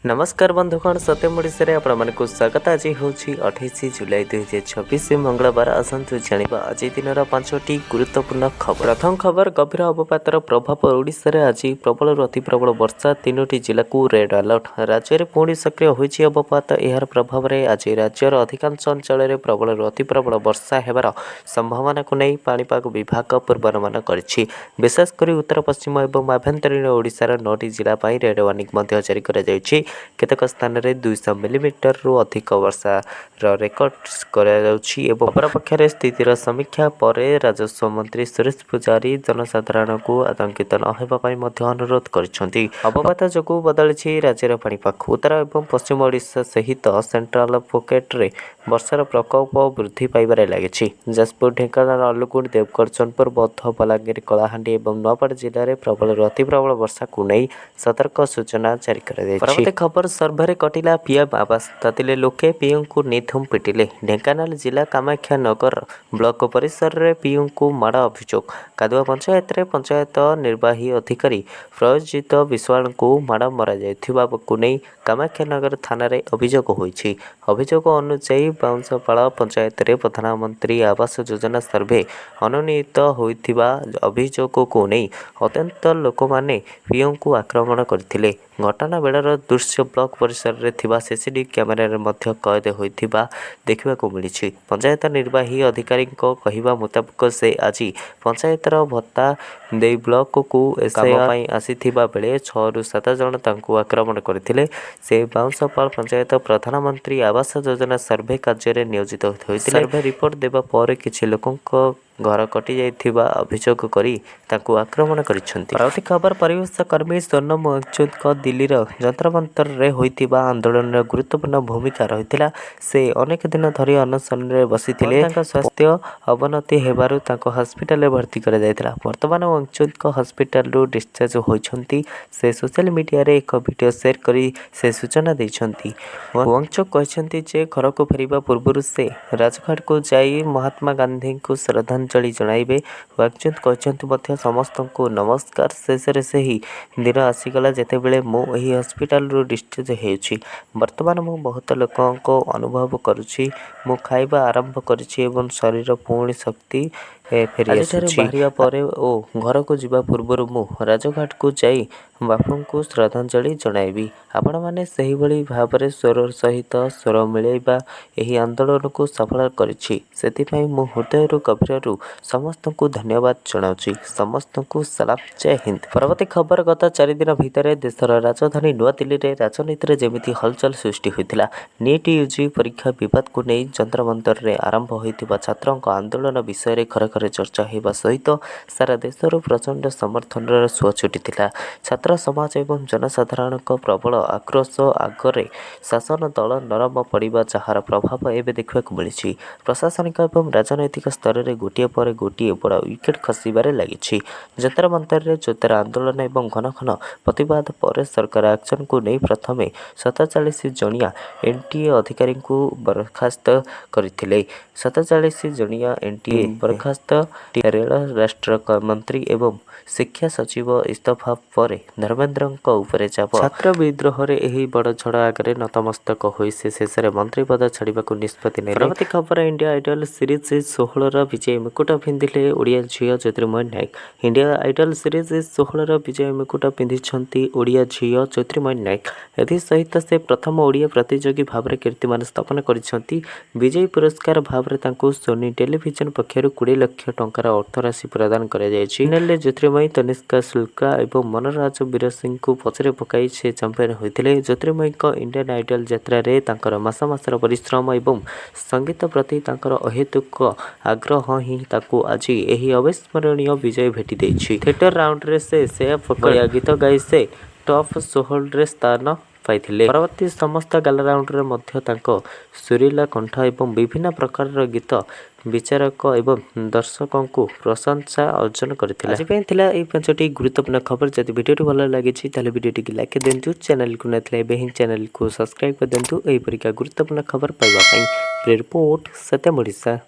नमस्कार बंधुगण सत्यम ओडिशा रे आपको स्वागत। आज हूँ 28 जुलाई 2026 मंगलवार। आसतु जाना आज दिन पांचटी गुरुत्वपूर्ण खबर। प्रथम खबर, गभीर अवपातर प्रभाव ओडिशा रे आज प्रबल अति प्रबल वर्षा, 3टी जिला को रेड अलर्ट। राज्य में पुणी सक्रिय होइछि अवपात। यार प्रभाव में आज राज्यर अधिकांश अंचल में प्रबल अति प्रबल वर्षा हेबार संभावना को नहीं पाणीपाग विभाग पूर्वानुमान करिछि। विशेषकर उत्तर पश्चिम एवं आभ्यंतरीण ओडिशार 9टी जिला पर रेड वार्निंग जारी करा जायछि। केतक स्थान में 200 मिलीमीटर रु अधिक वर्षा रेकर्ड अपरपक्षे स्थितिर समीक्षा पर राजस्व मंत्री सुरेश पुजारी जनसाधारण को आतंकित न होगापाई अनुरोध करिसेंति। अवपात जोगु बदली राज्यर पाणीपाग। उत्तर एवं पश्चिम ओडिशा सहित सेंट्राल पॉकेट रे वर्षार प्रकोप वृद्धि पाइबार लगी। जाजपुर, ढेंकानाल, अनुगुल, देवगढ़, सोनपुर, बौद्ध, बलांगीर, कलाहांडी और नूआपड़ा जिले में प्रबल अति प्रबल वर्षा को नहीं सतर्क सूचना जारी कर खबर। सर्भे कटिला पीएम आवास, तातिले लोके पीएम को निधुम पिटिले। ढेंकानाल जिला कामाख्या नगर ब्लॉक परिसर रे पीएम को माड़ अभियोग। कादुआ पंचायत रे पंचायत निर्वाही अधिकारी प्रयोजित विश्वाल को माड़ मरा जायथिबा को नहीं कामाख्या नगर थाना रे अभियोग होइछि। अभियोग अनुसार बाउंसपाड़ पंचायत रे प्रधानमंत्री आवास योजना सर्भे अनुनीत होइथिबा अभियोग को नहीं अत्यंत लोक माने पीएम को आक्रमण करथिले। घटना बेलार दृश्य ब्लॉक परिसर रे थिबा सीसीटीवी कैमेरा रे मध्य कैद होइथिबा देखिबा को मिलिछि। पंचायत निर्वाही अधिकारी को कहिबा मुताबिक से आज पंचायतर भत्ता दे ब्लॉक को एसआई आसीथिबा बेले 6 ରୁ 7 जन तांको आक्रमण करथिले। से बाउंसपाड़ पंचायत प्रधानमंत्री आवास योजना सर्भे कार्य रे नियोजित होइथिले। सर्भे रिपोर्ट देबा पर किछि लोकंक घर कटि जाइथिबा अभियोग करी तांको आक्रमण करिसेंति। परवर्ती खबर, परिवेश कर्मी सोनम वांगचुक दिल्लीर जंतर मंतर रे होइथिबा आंदोलन रे गुरुत्वपूर्ण भूमिका रहिथिला। से अनेक दिन धरी अनशन रे बसिथिले। तांका स्वास्थ्य अवनति हेबारु तांको हॉस्पिटल रे भर्ती करा जायथिला। वर्तमान वांगचुक हॉस्पिटल रो डिस्चार्ज होइछंती। से सोशल मीडिया रे एक वीडियो शेयर करी से सूचना दैछंती। वांगचुक कहछंती जे घर को फेरिबा पूर्वरु से राजघाट को जाई महात्मा गांधी को श्रद्धांजलि जणाइबे। वांगचुक कहछंती मध्य समस्त को नमस्कार। शेष से ही दिन आसीगला जेतेबेले मो एही हॉस्पिटल रो डिस्चार्ज हेउछि। वर्तमान मु बहुत लोकों को अनुभव करुछि। मु खाइबा आरंभ करिछि एवं शरीर पुणी शक्ति फेरी आसुछि। बाहरिया परे ओ घर को जिबा पूर्वरु मु राजघाट को जाई बापू को श्रद्धांजलि जणाइबी। आपण माने सही भली भाबरे स्वर सहित स्वर मिलाइबा एही आंदोलन को सफल करिछि। सेति पई मु हृदयरु गभीररु समस्त को धन्यवाद जणाउछि। समस्त को सलाम, जय हिंद। परवर्ती खबर, गत 4 दिन भितर देशर राजधानी नुआ दिल्ली रे राजनीति रे जेमिति हलचल सृष्टि होइतिला। नीट यूजी परीक्षा विवाद को नहीं जंतर मंतर रे आरंभ होइतिबा छात्रों आंदोलन विषय रे घर घर चर्चा होगा सहित सारा देशर प्रचंड समर्थन सुଅ छुटिला। छात्र समाज एवं जनसाधारण प्रबल आक्रोश आगरे शासन दल नरम पड़ा जार प्रभाव एवं देखा मिली। प्रशासनिक एवं राजनैतिक स्तर में गोटे पर गोटे बड़ विकेट खसबार लगी। जंतर मंतर रे जोतर आंदोलन एवं घन घन प्रतिवाद पर सरकार एक्शन को नहीं प्रथमे 47 जनिया एनटीए अधिकारी को बर्खास्त करथिले। 47 जनिया एनटीए बर्खास्त। रेल राष्ट्र मंत्री एवं शिक्षा सचिव इस्तीफा पर धर्मेंद्र चाप। छात्र विद्रोह रे एही बड़ झड़ आगे नतमस्तक होई से शेष में मंत्री पद छाड़ा निष्पत्ति ने। परवर्ती खबर, इंडिया आइडल सीरीज 16 विजय मुकुट पिंधिले ओडिया झील ज्योतिर्मय नायक। इंडिया आइडल सीरीज 16 विजय मुकुट पिंधिछंती ओडिया झील ज्योतिर्मय नायक। एथि सहित से प्रथम ओडिया प्रतियोगी भाव में कीर्तिमान स्थापन करिसेंती। विजयी पुरस्कार भाव में तांको सोनी टेलीविजन पक्षर 20 लाख टंकार अर्थराशि प्रदान करा जायछि। फाइनल ज्योतिर्मयी तनिष्का शुक्ला एवं मनराज वीर सिंह को पछरे पकाई से चैंपियन होइतिले। ज्योतिर्मयी इंडियन आइडल यात्रा रे तांकर मास मासर परिश्रम एवं संगीत प्रति तांकर अहेतुक आग्रह ही ताकू आज एही अविस्मरणीय विजय भेटी देछि। थिएटर राउंड रे से पकड़िया गीत गाई से टॉप 16 रे स्थान पाइथिले। परवर्ती समस्त गाला राउंड रे मध्य तांको सुरीला कंठ एवं विभिन्न प्रकार गीत विचारक एवं दर्शकों को प्रशंसा अर्जन करथिला। आज पे थिला ए 5टी गुरुत्वपूर्ण खबर। जदि वीडियो भल लागी छि ताले वीडियो टी लाइक देंतु। चैनल को नथले एबे ही चैनल को सब्सक्राइब कर देंतु। एही परिका गुरुत्वपूर्ण खबर पाइबा पई। रिपोर्ट सत्यम ओडिशा।